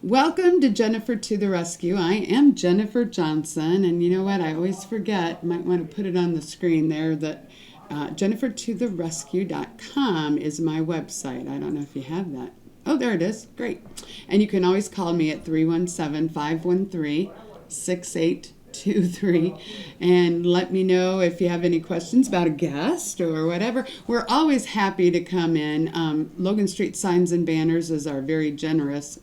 Welcome to Jennifer to the Rescue. I am Jennifer Johnson, and you know what? I always forget, might want to put it on the screen there, that jennifertotherescue.com is my website. I don't know if you have that. Oh, there it is. Great. And you can always call me at 317-513-6823 and let me know if you have any questions about a guest or whatever. We're always happy to come in. Logan Street Signs and Banners is our very generous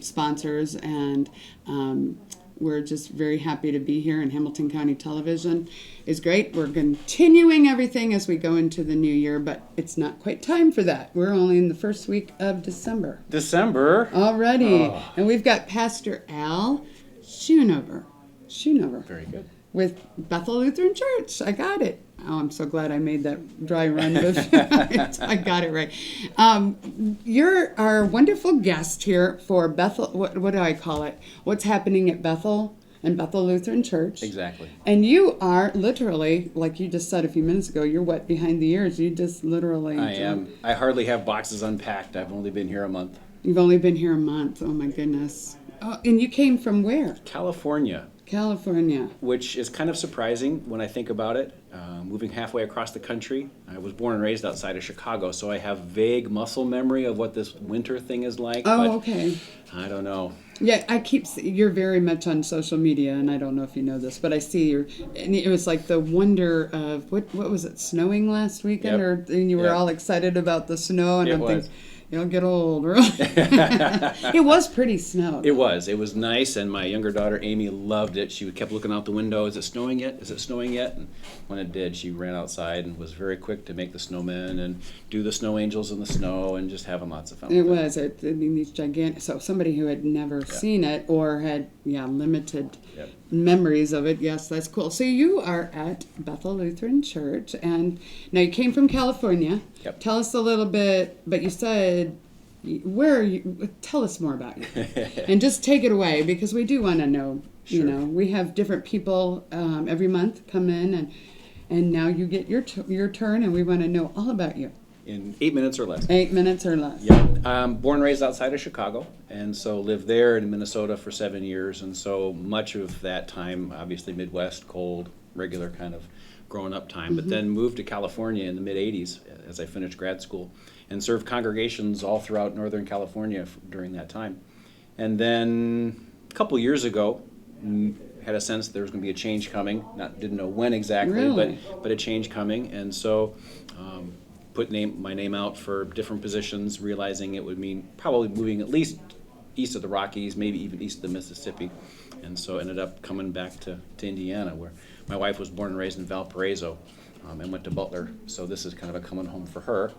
sponsors, and we're just very happy to be here. And Hamilton County Television is great. We're continuing everything as we go into the new year, but it's not quite time for that. We're only in the first week of December. Already. Oh. And we've got Pastor Al Schoonover. Very good. With Bethel Lutheran Church. I got it. Oh, I'm so glad I made that dry run. I got it right. You're our wonderful guest here for Bethel. What do I call it? What's happening at Bethel and Bethel Lutheran Church. Exactly. And you are literally, like you just said a few minutes ago, you're wet behind the ears. You just literally... I am. I hardly have boxes unpacked. I've only been here a month. You've only been here a month. Oh, my goodness. Oh, and you came from where? California. Which is kind of surprising when I think about it. Moving halfway across the country. I was born and raised outside of Chicago, so I have vague muscle memory of what this winter thing is like. Oh, but okay. I don't know. Yeah, you're very much on social media, and I don't know if you know this, but I see and it was like the wonder of, what was it, snowing last weekend? Yep. And you were all excited about the snow, and it I'm was. thinking, you'll get old. It was pretty snow. It was nice, and my younger daughter, Amy, loved it. She kept looking out the window, is it snowing yet? Is it snowing yet? And when it did, she ran outside and was very quick to make the snowmen and do the snow angels in the snow and just having lots of fun It with was. I mean, these gigantic, so somebody who had never seen it or had, limited memories of it, yes, that's cool. So you are at Bethel Lutheran Church, and now you came from California. Yep. Tell us a little bit, but you said, where are you? Tell us more about you. And just take it away, because we do want to know, Sure. we have different people every month come in, and now you get your turn, and we want to know all about you. In 8 minutes or less. 8 minutes or less. Yeah. Born and raised outside of Chicago, and so lived there in Minnesota for 7 years, and so much of that time, obviously Midwest, cold, regular kind of growing up time, but then moved to California in the mid-'80s as I finished grad school and served congregations all throughout Northern California during that time. And then a couple years ago, had a sense there was going to be a change coming. Didn't know when exactly, Really? but a change coming, and so put my name out for different positions, realizing it would mean probably moving at least east of the Rockies, maybe even east of the Mississippi, and so ended up coming back to Indiana, where my wife was born and raised in Valparaiso, and went to Butler, so this is kind of a coming home for her,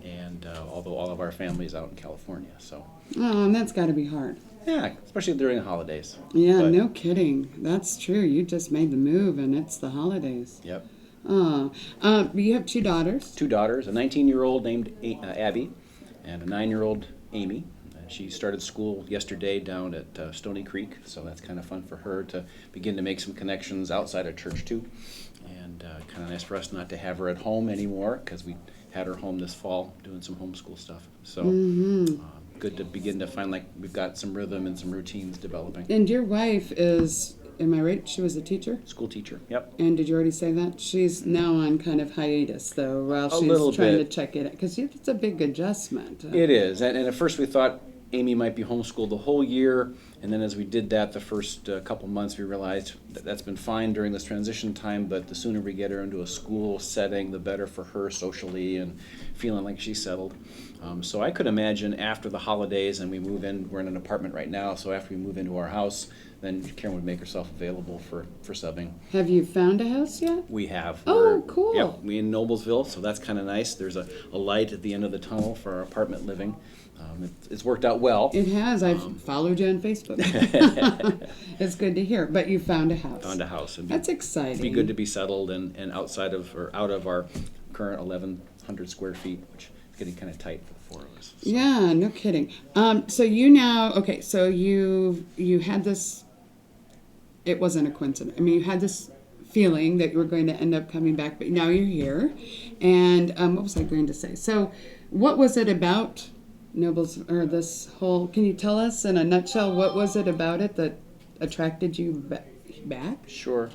and although all of our family's out in California, so. Oh, and that's got to be hard. Yeah, especially during the holidays. Yeah, But- no kidding. That's true. You just made the move, and it's the holidays. Yep. Oh, you have 2 daughters. 2 daughters, a 19-year-old named Abby, and a 9-year-old Amy. She started school yesterday down at Stony Creek, so that's kind of fun for her to begin to make some connections outside of church too. And kind of nice for us not to have her at home anymore, because we had her home this fall doing some homeschool stuff. So good to begin to find like we've got some rhythm and some routines developing. And your wife is, am I right? She was a teacher? School teacher, yep. And did you already say that? She's now on kind of hiatus, though, while she's little trying bit. to check it out. Because it's a big adjustment. It is, and at first we thought Amy might be homeschooled the whole year, and then as we did that the first couple months, we realized that's been fine during this transition time, but the sooner we get her into a school setting, the better for her socially and feeling like she's settled. So I could imagine after the holidays and we move in, we're in an apartment right now, so after we move into our house, then Karen would make herself available for subbing. Have you found a house yet? We have. Oh, cool. Yep, we in Noblesville, so that's kind of nice. There's a light at the end of the tunnel for our apartment living. It's worked out well. It has. I've followed you on Facebook. It's good to hear. But you found a house. Found a house. That's exciting. It'd be good to be settled and outside of or out of our current 1,100 square feet, which is getting kind of tight for the 4 of us. So. Yeah, no kidding. So you now, okay, so you had this, it wasn't a coincidence. I mean, you had this feeling that you were going to end up coming back, but now you're here. And what was I going to say? So what was it about Nobles, or this whole, can you tell us in a nutshell, what was it about it that attracted you back? Sure.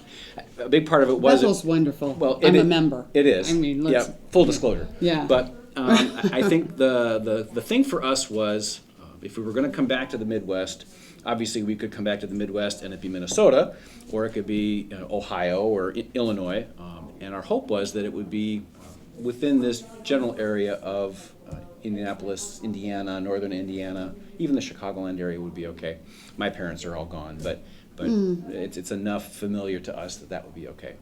A big part of it was... Bethel's wonderful. Well, I'm a member. It is. I mean, yeah, full disclosure. Yeah. But I think the thing for us was, if we were going to come back to the Midwest, obviously we could come back to the Midwest and it'd be Minnesota, or it could be Ohio or Illinois. And our hope was that it would be within this general area of Indianapolis, Indiana, northern Indiana, even the Chicagoland area would be okay. My parents are all gone, but it's enough familiar to us that would be okay.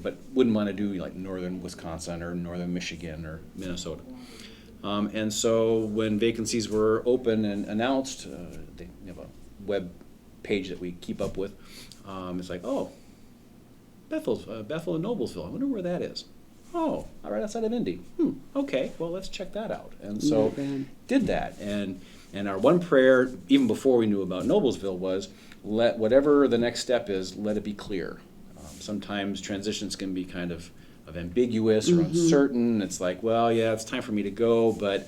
But wouldn't want to do like northern Wisconsin or northern Michigan or Minnesota. And so when vacancies were open and announced, they have a web page that we keep up with. It's like, oh, Bethel and Noblesville. I wonder where that is. Oh, right outside of Indy. Okay, well, let's check that out. And so did that. And our one prayer, even before we knew about Noblesville, was let whatever the next step is, let it be clear. Sometimes transitions can be kind of ambiguous or uncertain. It's like, well, yeah, it's time for me to go, but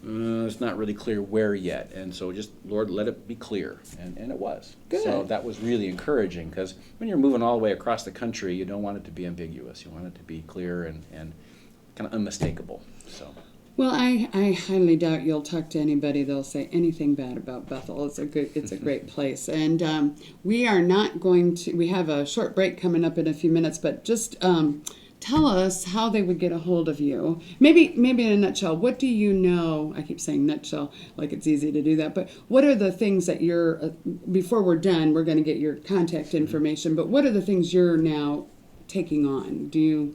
it's not really clear where yet. And so just, Lord, let it be clear. And it was. Good. So that was really encouraging, because when you're moving all the way across the country, you don't want it to be ambiguous. You want it to be clear and kind of unmistakable. So. Well, I highly doubt you'll talk to anybody that'll say anything bad about Bethel. It's a great place. And we are not going to, we have a short break coming up in a few minutes, but just tell us how they would get a hold of you. Maybe in a nutshell, what do you know? I keep saying nutshell like it's easy to do that, but what are the things that you're, before we're done, we're going to get your contact information, but what are the things you're now taking on? Do you...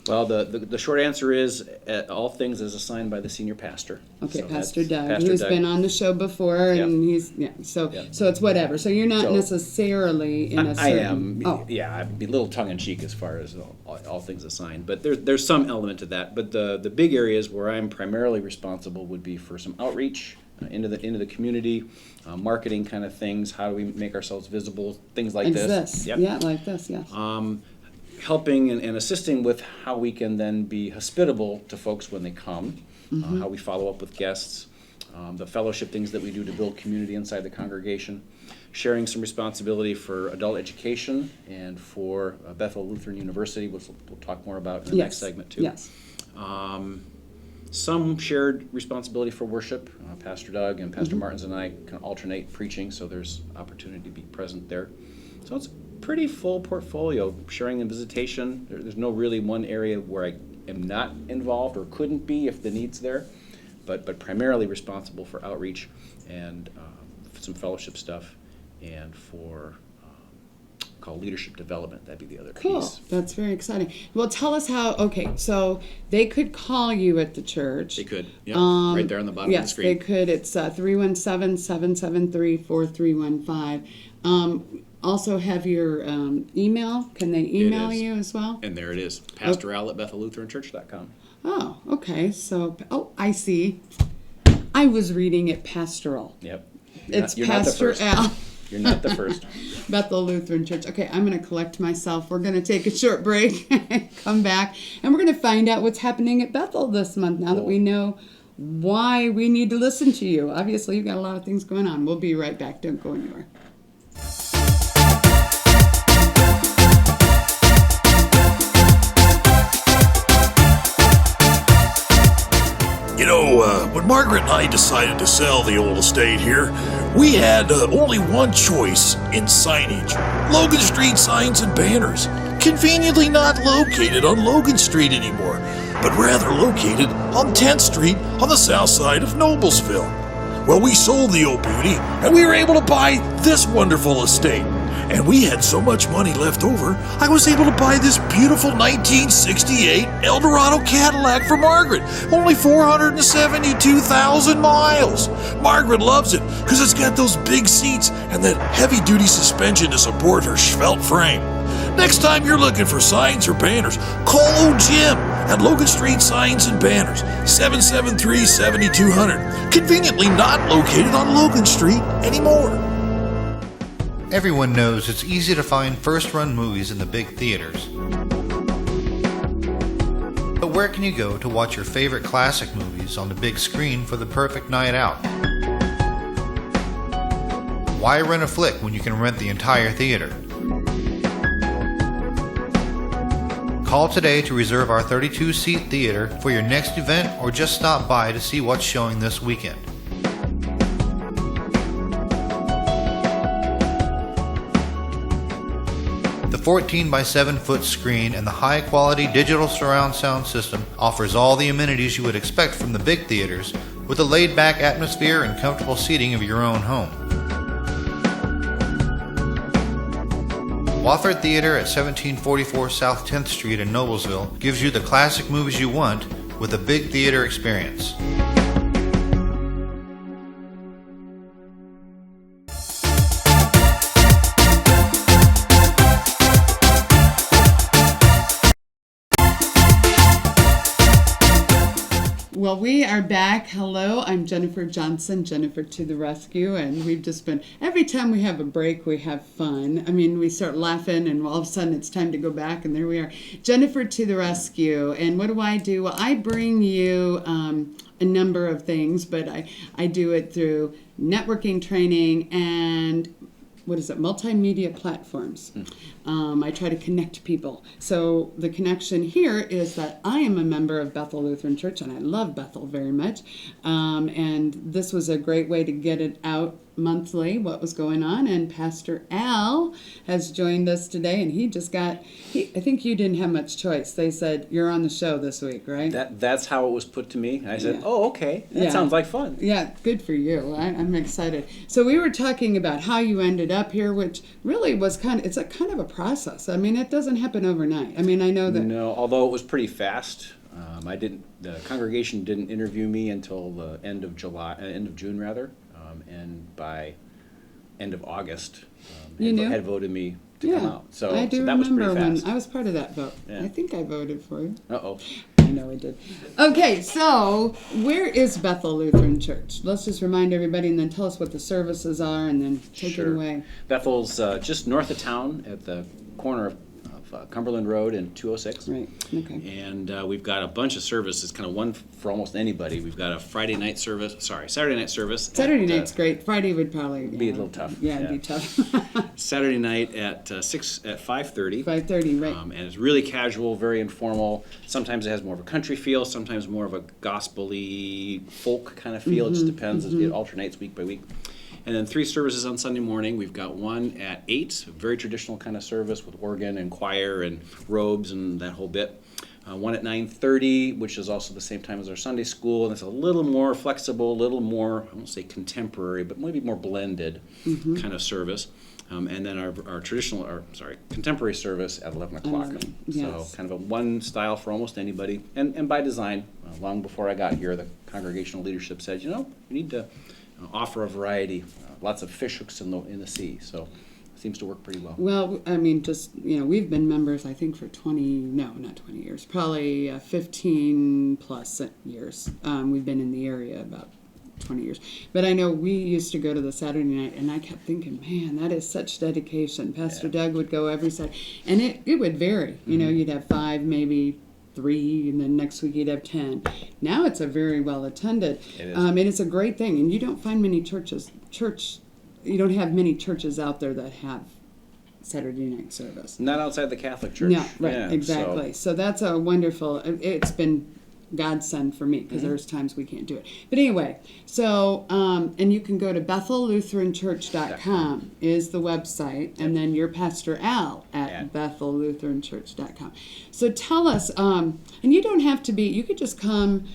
Well, the short answer is all things is assigned by the senior pastor. Okay, so Pastor Doug, Pastor who's Doug. been on the show before, and so it's whatever. So you're not necessarily in a certain... I am, I'd be a little tongue-in-cheek as far as all things assigned, but there's some element to that. But the big areas where I'm primarily responsible would be for some outreach into the community, marketing kind of things. How do we make ourselves visible? Things like this. Yep. Yeah, like this, yes. Helping and assisting with how we can then be hospitable to folks when they come, how we follow up with guests, the fellowship things that we do to build community inside the congregation, sharing some responsibility for adult education and for Bethel Lutheran University, which we'll talk more about in the next segment too. Yes. Some shared responsibility for worship. Pastor Doug and Pastor Martins and I kind of alternate preaching, so there's opportunity to be present there. So it's pretty full portfolio, sharing and visitation. There's no really one area where I am not involved or couldn't be if the need's there, but primarily responsible for outreach and some fellowship stuff, and for called leadership development. That'd be the other Cool. piece. That's very exciting. Well, tell us how. Okay, so they could call you at the church. They could. Yeah, right there on the bottom of the screen. Yes, they could. It's 317-773-4315. Also have your email. Can they email you as well? And there it is, pastoral@BethelLutheranChurch.com. Oh, okay. So, I see. I was reading it pastoral. Yep. It's Pastor Al. You're not the first. Bethel Lutheran Church. Okay, I'm going to collect myself. We're going to take a short break, come back, and we're going to find out what's happening at Bethel this month now that we know why we need to listen to you. Obviously, you've got a lot of things going on. We'll be right back. Don't go anywhere. You know, when Margaret and I decided to sell the old estate here, we had only one choice in signage. Logan Street signs and banners. Conveniently not located on Logan Street anymore, but rather located on 10th Street on the south side of Noblesville. Well, we sold the old beauty, and we were able to buy this wonderful estate. And we had so much money left over, I was able to buy this beautiful 1968 Eldorado Cadillac for Margaret. Only 472,000 miles. Margaret loves it because it's got those big seats and that heavy-duty suspension to support her svelte frame. Next time you're looking for signs or banners, call old Jim at Logan Street Signs and Banners, 773-7200. Conveniently not located on Logan Street anymore. Everyone knows it's easy to find first-run movies in the big theaters. But where can you go to watch your favorite classic movies on the big screen for the perfect night out? Why rent a flick when you can rent the entire theater? Call today to reserve our 32-seat theater for your next event, or just stop by to see what's showing this weekend. The 14 by 7 foot screen and the high quality digital surround sound system offers all the amenities you would expect from the big theaters, with a laid back atmosphere and comfortable seating of your own home. Wofford Theater at 1744 South 10th Street in Noblesville gives you the classic movies you want with a big theater experience. Well, we are back. Hello, I'm Jennifer Johnson, Jennifer to the rescue, and we've just been, every time we have a break, we have fun. I mean, we start laughing, and all of a sudden it's time to go back, and there we are. Jennifer to the rescue, and what do? Well, I bring you a number of things, but I do it through networking training and multimedia platforms. I try to connect people. So the connection here is that I am a member of Bethel Lutheran Church, and I love Bethel very much. And this was a great way to get it out monthly, what was going on. And Pastor Al has joined us today, and I think you didn't have much choice. They said, you're on the show this week, right? That's how it was put to me. I said, Yeah. oh, okay. That sounds like fun. Yeah, good for you. I'm excited. So we were talking about how you ended up here, which really was it's a kind of a process. I mean, it doesn't happen overnight. I mean, I know that. No, although it was pretty fast. The congregation didn't interview me until the end of June rather, and by end of August, had voted me to come out. So I do that was remember pretty when fast. I was part of that vote. Yeah. I think I voted for you. Uh-oh. I know I did. Okay, so where is Bethel Lutheran Church? Let's just remind everybody and then tell us what the services are and then take it away. Bethel's just north of town at the corner of Cumberland Road and 206. Right, okay. And we've got a bunch of services, kind of one for almost anybody. We've got a Saturday night service. Saturday night's great. Friday would probably be a little tough. Yeah, it'd be tough. Saturday night at 5:30. 5:30, right. And it's really casual, very informal. Sometimes it has more of a country feel, sometimes more of a gospel-y folk kind of feel. It just depends. It alternates week by week. And then 3 services on Sunday morning. We've got one at 8, a very traditional kind of service with organ and choir and robes and that whole bit. One at 9:30, which is also the same time as our Sunday school, and it's a little more flexible, a little more, I won't say contemporary, but maybe more blended kind of service. And then our contemporary service at 11 o'clock. Yes. So kind of a one style for almost anybody. And by design, long before I got here, the congregational leadership said, we need to offer a variety, lots of fish hooks in the sea. So it seems to work pretty well. Well, I mean, we've been members, I think, for not 20 years, probably 15 plus years. We've been in the area about 20 years. But I know we used to go to the Saturday night, and I kept thinking, man, that is such dedication. Pastor Doug would go every Saturday, and it would vary. You'd have 5, maybe 3, and then next week you'd have 10. Now it's a very well attended, and it's a great thing. And you don't find many you don't have many churches out there that have Saturday night service. Not outside the Catholic Church. Yeah, right, exactly. So that's a wonderful. It's been godsend for me because there's times we can't do it. But anyway, so and you can go to BethelLutheranChurch.com is the website, and then your Pastor Al at BethelLutheranChurch.com. So tell us, and you don't have to be. You could just come.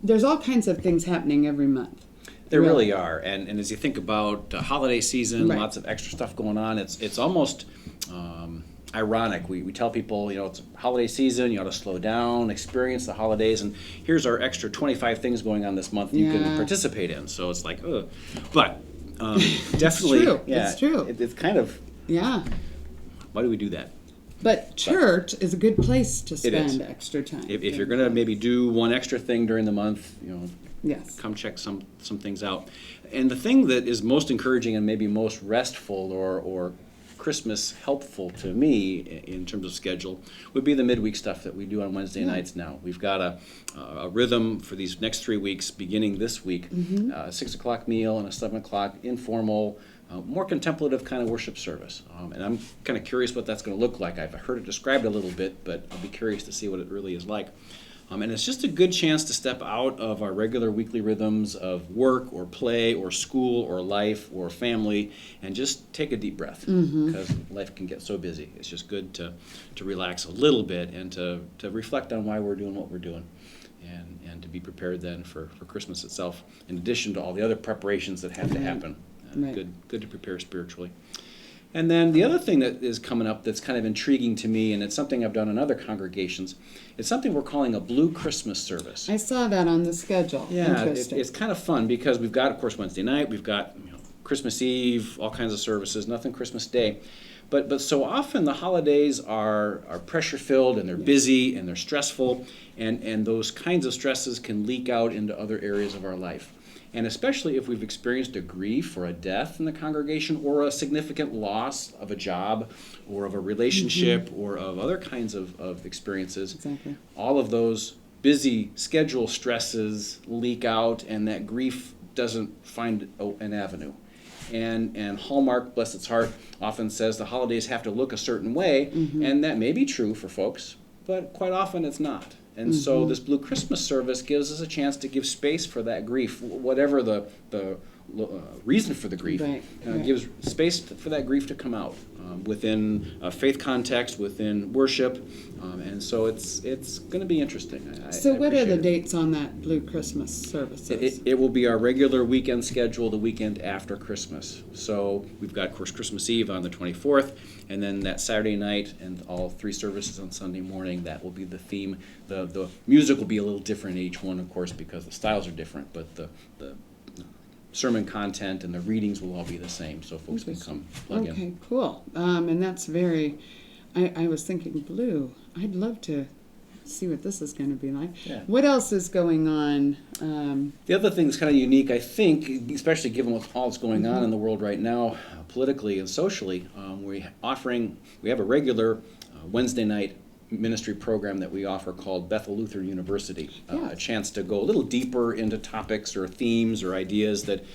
There's all kinds of things happening every month. There really are, and as you think about holiday season, Right. lots of extra stuff going on. It's almost ironic. We tell people, it's holiday season, you ought to slow down, experience the holidays, and here's our extra 25 things going on this month you can participate in. So it's like, ugh. But definitely, It's true. It's kind of, Yeah. why do we do that? But church is a good place to is. spend extra time. If you're going to maybe do one extra thing during the month, Yes. come check some things out. And the thing that is most encouraging and maybe most restful or Christmas helpful to me in terms of schedule would be the midweek stuff that we do on Wednesday nights now. We've got a rhythm for these next 3 weeks, beginning this week, a 6 o'clock meal and a 7 o'clock informal, more contemplative kind of worship service. And I'm kind of curious what that's going to look like. I've heard it described a little bit, but I'll be curious to see what it really is like. And it's just a good chance to step out of our regular weekly rhythms of work or play or school or life or family and just take a deep breath, because life can get so busy. It's just good to relax a little bit and to reflect on why we're doing what we're doing, and to be prepared then for Christmas itself, in addition to all the other preparations that have to happen. Right. Good to prepare spiritually. And then the other thing that is coming up that's kind of intriguing to me, and it's something I've done in other congregations, it's something we're calling a Blue Christmas service. I saw that on the schedule. Yeah, Interesting. it's kind of fun because we've got, of course, Wednesday night, we've got Christmas Eve, all kinds of services, nothing Christmas Day. But so often the holidays are pressure-filled, and they're busy, and they're stressful, and those kinds of stresses can leak out into other areas of our life. And especially if we've experienced a grief or a death in the congregation, or a significant loss of a job or of a relationship or of other kinds of experiences. Exactly. All of those busy schedule stresses leak out, and that grief doesn't find an avenue. And Hallmark, bless its heart, often says the holidays have to look a certain way, and that may be true for folks, but quite often it's not. And so this Blue Christmas service gives us a chance to give space for that grief, whatever the reason for the grief. Right. Gives space for that grief to come out within a faith context, within worship, and so it's going to be interesting. So what are the appreciate it. dates on that Blue Christmas services? It will be our regular weekend schedule the weekend after Christmas. So we've got, of course, Christmas Eve on the 24th, and then that Saturday night and all 3 services on Sunday morning, that will be the theme. The music will be a little different in each one, of course, because the styles are different, but the sermon content and the readings will all be the same, so folks can come plug in. Okay, cool. And that's very, I was thinking blue. I'd love to see what this is going to be like. Yeah. What else is going on? The other thing that's kind of unique, I think, especially given what all that's going on in the world right now, politically and socially, we have a regular Wednesday night ministry program that we offer called Bethel Lutheran University, Yeah. a chance to go a little deeper into topics or themes or ideas that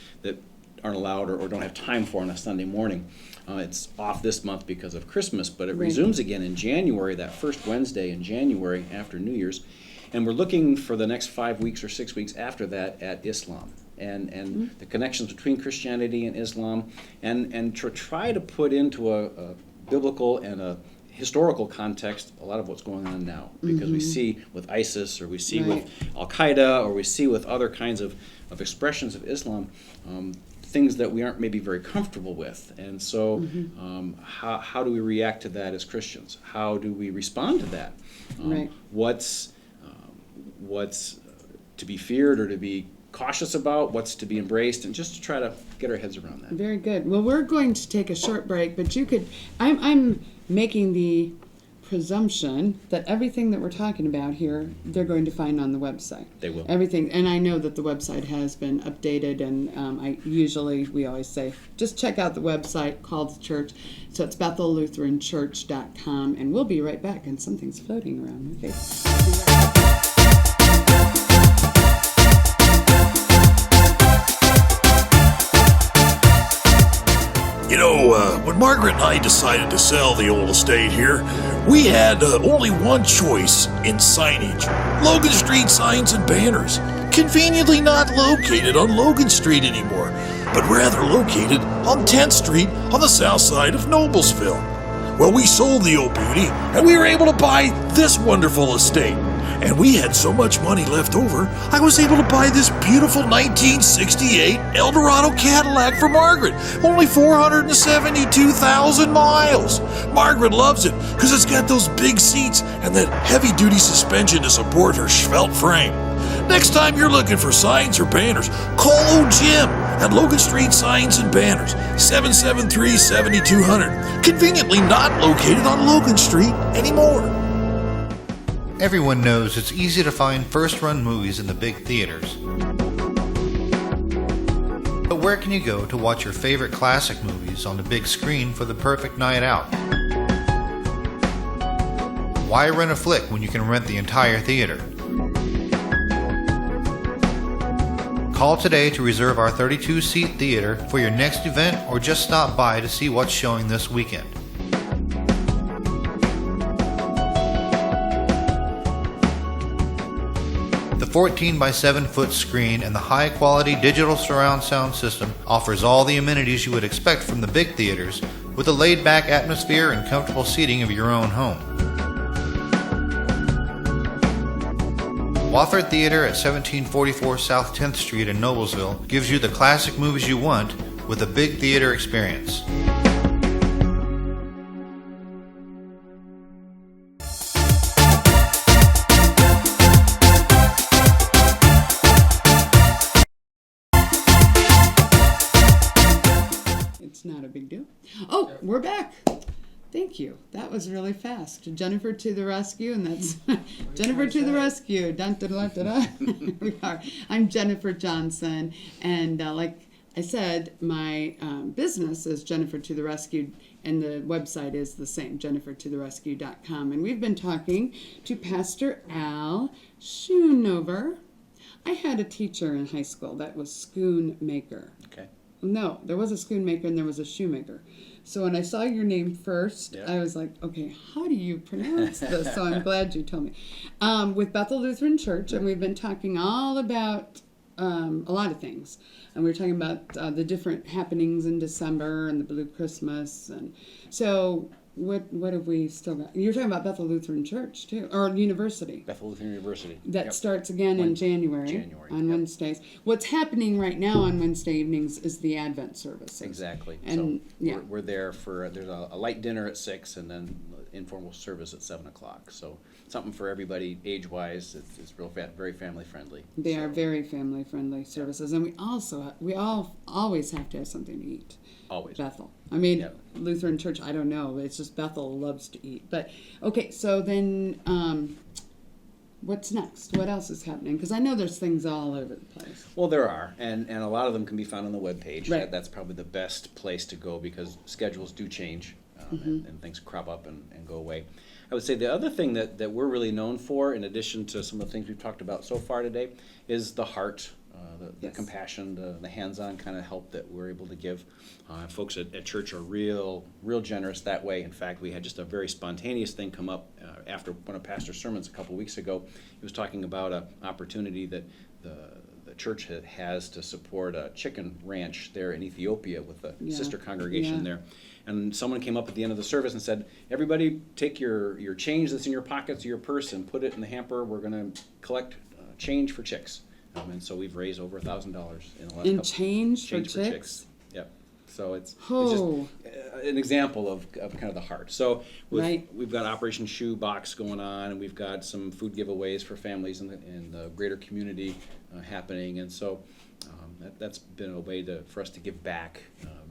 aren't allowed or don't have time for on a Sunday morning. It's off this month because of Christmas, but it resumes again in January, that first Wednesday in January after New Year's. And we're looking for the next 5 weeks or 6 weeks after that at Islam and the connections between Christianity and Islam, and to try to put into a biblical and a historical context a lot of what's going on now, because we see with ISIS, or we see with Al-Qaeda, or we see with other kinds of expressions of Islam, things that we aren't maybe very comfortable with. And so how do we react to that as Christians? How do we respond to that? What's to be feared or to be cautious about, what's to be embraced, and just to try to get our heads around that. Very good. Well, we're going to take a short break, but you could, I'm making the presumption that everything that we're talking about here, they're going to find on the website. They will. Everything, and I know that the website has been updated, and we always say, just check out the website, call the church. So it's BethelLutheranChurch.com, and we'll be right back, and something's floating around. Okay. You know, when Margaret and I decided to sell the old estate here, we had only one choice in signage: Logan Street signs and banners. Conveniently not located on Logan Street anymore, but rather located on 10th Street on the south side of Noblesville. Well, we sold the old beauty, and we were able to buy this wonderful estate. And we had so much money left over, I was able to buy this beautiful 1968 Eldorado Cadillac for Margaret. Only 472,000 miles. Margaret loves it because it's got those big seats and that heavy-duty suspension to support her svelte frame. Next time you're looking for signs or banners, call old Jim at Logan Street Signs and Banners, 773-7200. Conveniently not located on Logan Street anymore. Everyone knows it's easy to find first-run movies in the big theaters. But But where can you go to watch your favorite classic movies on the big screen for the perfect night out? Why rent a flick when you can rent the entire theater? Call today to reserve our 32-seat theater for your next event, or just stop by to see what's showing this weekend. The 14 by 7 foot screen and the high quality digital surround sound system offers all the amenities you would expect from the big theaters, with a laid back atmosphere and comfortable seating of your own home. Wofford Theater at 1744 South 10th Street in Noblesville gives you the classic movies you want with a big theater experience. It's not a big deal. Oh, we're back. Thank you. That was really fast. Jennifer to the rescue, and that's Jennifer to the rescue. Dun, dun, dun, dun, dun. We are. I'm Jennifer Johnson, and like I said, my business is Jennifer to the Rescue, and the website is the same, jennifertotherescue.com. And we've been talking to Pastor Al Schoonover. I had a teacher in high school that was Schoonmaker. Okay. No, there was a Schoonmaker and there was a shoemaker. So when I saw your name first, Yeah. I was like, okay, how do you pronounce this? So I'm glad you told me. With Bethel Lutheran Church, and we've been talking all about a lot of things. And we were talking about the different happenings in December and the Blue Christmas. And so what have we still got? You're talking about Bethel Lutheran Church, too, or University. Bethel Lutheran University. That Yep. starts again in January on yep. Wednesdays. What's happening right now on Wednesday evenings is the Advent services. Exactly. And, so yeah. we're there for, there's a light dinner at 6 and then informal service at 7 o'clock. So something for everybody age-wise. It's real very family-friendly. They are very family-friendly services. And we all always have to have something to eat. Always. Bethel. I mean, Yep. Lutheran Church, I don't know. It's just Bethel loves to eat. But, okay, so then what's next? What else is happening? Because I know there's things all over the place. Well, there are, and a lot of them can be found on the webpage. Right. That's probably the best place to go because schedules do change and things crop up and go away. I would say the other thing that we're really known for, in addition to some of the things we've talked about so far today, is the heart, the Yes. compassion, the hands-on kind of help that we're able to give. Folks at church are real generous that way. In fact, we had just a very spontaneous thing come up after one of Pastor's sermons a couple weeks ago. He was talking about an opportunity that the church has to support a chicken ranch there in Ethiopia with the Yeah. sister congregation Yeah. there. And someone came up at the end of the service and said, everybody take your change that's in your pockets or your purse and put it in the hamper. We're going to collect change for chicks. And so we've raised over $1,000 in the last In couple. change for chicks? Yep. So it's Oh. just an example of kind of the heart. So Right. we've got Operation Shoe Box going on, and we've got some food giveaways for families in the greater community happening. And so that's been a way for us to give back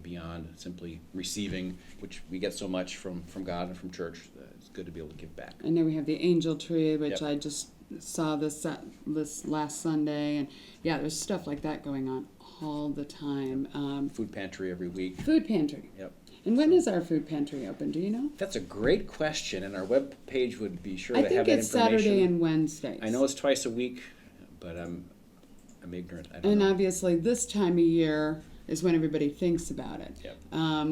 beyond simply receiving, which we get so much from God and from church. It's good to be able to give back. I know we have the angel tree, which Yep. I just saw this last Sunday. And, yeah, there's stuff like that going on all the time. Food pantry every week. Food pantry. Yep. And when is our food pantry open? Do you know? That's a great question, and our web page would be sure I to have think that it's information. Saturday and Wednesdays. I know it's twice a week, but I'm ignorant. I don't And know. obviously, this time of year is when everybody thinks about it. Yep.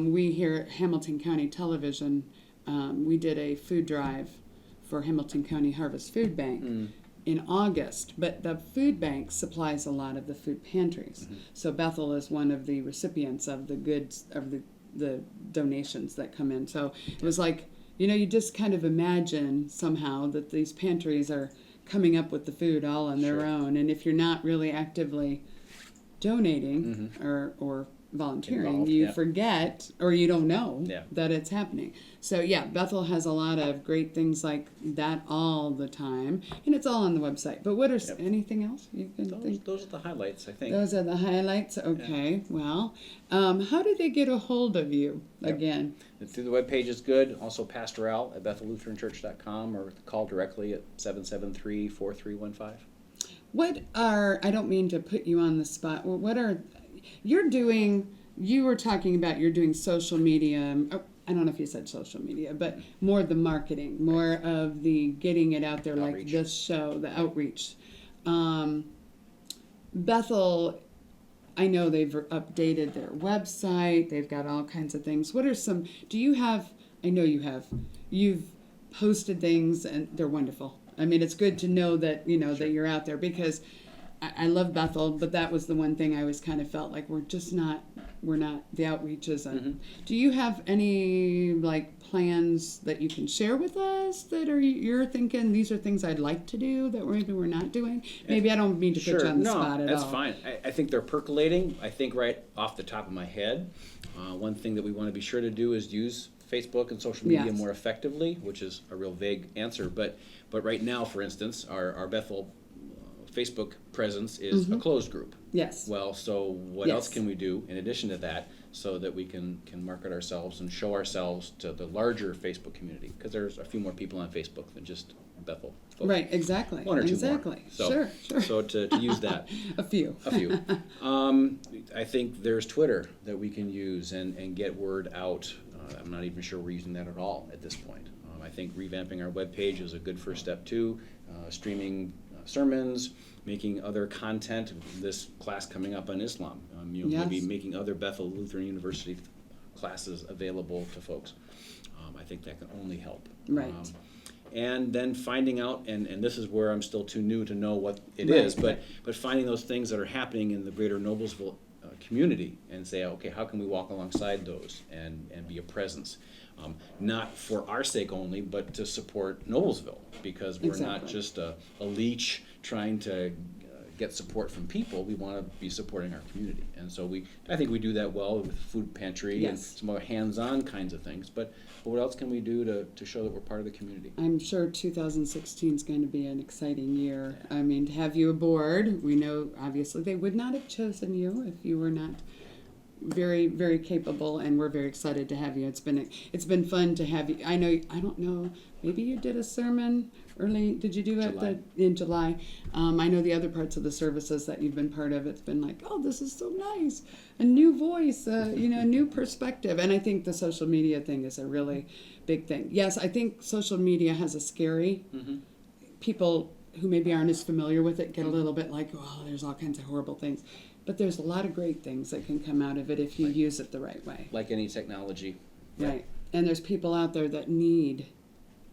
We here at Hamilton County Television, we did a food drive for Hamilton County Harvest Food Bank in August. But the food bank supplies a lot of the food pantries. So Bethel is one of the recipients of the goods, of the donations that come in. So it was like, you just kind of imagine somehow that these pantries are coming up with the food all on their Sure. own. And if you're not really actively donating or volunteering, Involved, you yeah. forget or you don't know Yeah. that it's happening. So yeah, Bethel has a lot of great things like that all the time, and it's all on the website. But what are Yep. anything else you can think? Those are the highlights, I think. Those are the highlights. Okay, well, how do they get a hold of you Yep. again? Through the webpage is good. Also, Pastor Al at BethelLutheranChurch.com or call directly at 773-4315. What are, I don't mean to put you on the spot, what are, you were talking about you're doing social media. I don't know if you said social media, but more the marketing, more of the getting it out there, like Outreach. this show, the outreach. Bethel, I know they've updated their website. They've got all kinds of things. What are some, do you have, I know you have, you've posted things and they're wonderful. I mean, it's good to know that, that you're out there, because I love Bethel, but that was the one thing I always kind of felt like we're not, the outreach isn't. Do you have any plans that you can share with us that you're thinking, these are things I'd like to do that maybe we're not doing? Maybe I don't mean to put you on the spot at all. That's fine. I think they're percolating. I think right off the top of my head, one thing that we want to be sure to do is use Facebook and social media Yes. more effectively, which is a real vague answer. But right now, for instance, our Bethel Facebook presence is a closed group. Yes. Well, so what Yes. else can we do in addition to that so that we can market ourselves and show ourselves to the larger Facebook community? Because there's a few more people on Facebook than just Bethel folks. Right, exactly. One or two exactly. more. So, Sure. So to use that. A few. A few. I think there's Twitter that we can use and get word out. I'm not even sure we're using that at all at this point. I think revamping our webpage is a good first step too. Streaming sermons, making other content. This class coming up on Islam. Yes. Maybe making other Bethel Lutheran University classes available to folks. I think that can only help. Right. And then finding out, and this is where I'm still too new to know what it Right. is, but finding those things that are happening in the greater Noblesville community and say, okay, how can we walk alongside those and be a presence? Not for our sake only, but to support Noblesville, because we're not Exactly. just a leech trying to get support from people. We want to be supporting our community. And so I think we do that well with food pantry and Yes. some other hands-on kinds of things. But what else can we do to show that we're part of the community? I'm sure 2016 is going to be an exciting year. I mean, to have you aboard, we know obviously they would not have chosen you if you were not very, very capable, and we're very excited to have you. It's been fun to have you. I don't know, maybe you did a sermon early. Did you do it in July? I know the other parts of the services that you've been part of. It's been like, oh, this is so nice, a new voice, a new perspective. And I think the social media thing is a really big thing. Yes, I think social media has a scary. People who maybe aren't as familiar with it get a little bit like, oh, there's all kinds of horrible things. But there's a lot of great things that can come out of it if you use it the right way. Like any technology. Right. And there's people out there that need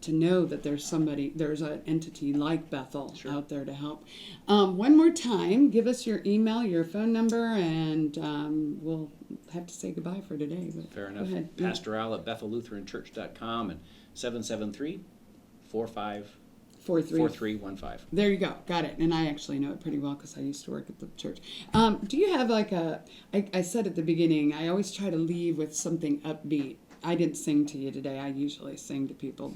to know that there's an entity like Bethel out there to help. One more time, give us your email, your phone number, and we'll have to say goodbye for today. But Fair enough. Go ahead. Pastoral at BethelLutheranChurch.com and 773-45 4315. There you go. Got it. And I actually know it pretty well because I used to work at the church. Do you have I said at the beginning, I always try to leave with something upbeat. I didn't sing to you today. I usually sing to people,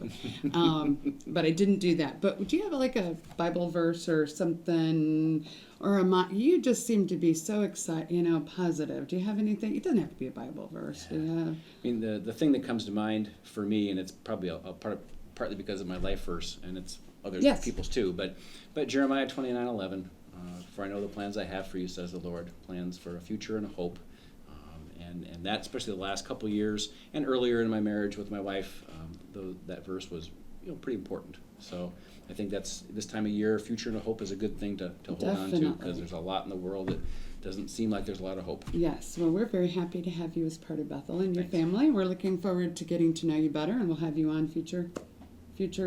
but I didn't do that. But do you have a Bible verse or something, or you just seem to be so excited, positive. Do you have anything? It doesn't have to be a Bible verse. Do you have? I mean, the thing that comes to mind for me, and it's probably partly because of my life verse, and it's other people's too, but Jeremiah 29:11, for I know the plans I have for you, says the Lord, plans for a future and a hope. And that, especially the last couple of years, and earlier in my marriage with my wife, that verse was pretty important. So I think that's, this time of year, future and a hope is a good thing to hold on to, because there's a lot in the world that doesn't seem like there's a lot of hope. Yes, well, we're very happy to have you as part of Bethel and your family. We're looking forward to getting to know you better, and we'll have you on future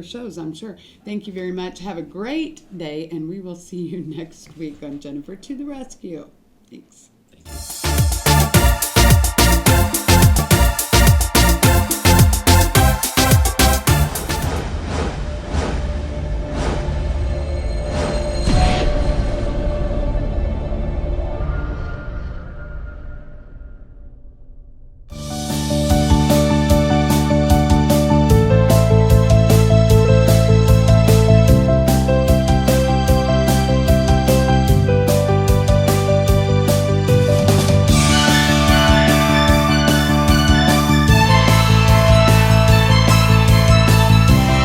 shows, I'm sure. Thank you very much. Have a great day, and we will see you next week on Jennifer to the Rescue. Thanks. Thank you.